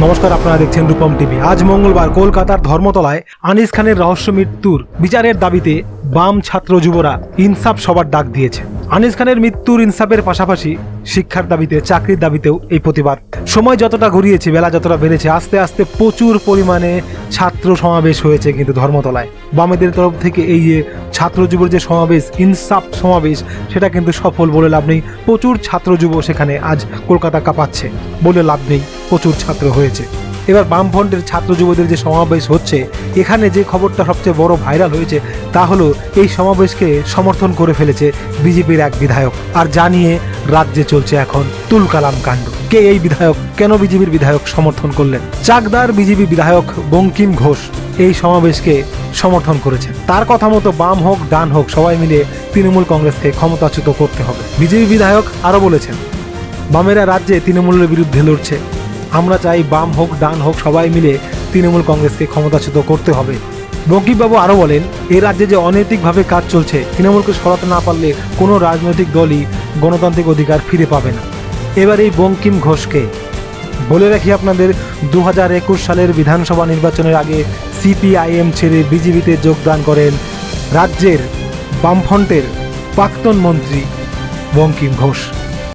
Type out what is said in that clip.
নমস্কার, আপনারা দেখছেন রূপম টিভি। আজ মঙ্গলবার কলকাতার ধর্মতলায় আনিস খানের রহস্য মৃত্যুর বিচারের দাবিতে বাম ছাত্র যুবরা ইনসাফ সভার ডাক দিয়েছে। আনিস খানের মৃত্যুর ইনসাফের পাশাপাশি শিক্ষার দাবিতে, চাকরির দাবিতেও এই প্রতিবাদ। সময় যতটা গড়িয়েছে, বেলা যতটা বেড়েছে, আস্তে আস্তে প্রচুর পরিমাণে ছাত্র সমাবেশ হয়েছে কিন্তু ধর্মতলায়। বামেদের তরফ থেকে এই যে ছাত্র যুবর যে সমাবেশ, ইনসাফ সমাবেশ, সেটা কিন্তু সফল বলে লাভ নেই। প্রচুর ছাত্র যুব সেখানে আজ কলকাতা কাঁপাচ্ছে বলে লাভ নেই, প্রচুর ছাত্র হয়েছে। এবার বামফ্রন্টের ছাত্র যুবদের যে সমাবেশ হচ্ছে, এখানে যে খবরটা সবচেয়ে বড় ভাইরাল হয়েছে তা হলো এই সমাবেশকে সমর্থন করে ফেলেছে বিজেপির এক বিধায়ক। আর জানিয়ে রাজ্যে চলছে এখন তুলকালাম কাণ্ড। কে এই বিধায়ক, কেন বিজেপির বিধায়ক সমর্থন করলেন? চাকদার বিজেপি বিধায়ক বঙ্কিম ঘোষ এই সমাবেশকে সমর্থন করেছেন। তার কথা মতো বাম হোক ডান হোক, সবাই মিলে তৃণমূল কংগ্রেসকে ক্ষমতাচ্যুত করতে হবে। বিজেপি বিধায়ক আরও বলেছেন, বামেরা রাজ্যে তৃণমূলের বিরুদ্ধে লড়ছে, আমরা চাই বাম হোক ডান হোক সবাই মিলে তৃণমূল কংগ্রেসকে ক্ষমতাচ্যুত করতে হবে। বঙ্কিমবাবু আরও বলেন, এ রাজ্যে যে অনৈতিকভাবে কাজ চলছে, তৃণমূলকে সরাতে না পারলে কোনো রাজনৈতিক দলই গণতান্ত্রিক অধিকার ফিরে পাবে না। এবার এই বঙ্কিম ঘোষকে বলে রাখি আপনাদের, 2021 সালের বিধানসভা নির্বাচনের আগে সিপিআইএম ছেড়ে বিজেপিতে যোগদান করেন রাজ্যের বামফ্রন্টের প্রাক্তন মন্ত্রী বঙ্কিম ঘোষ।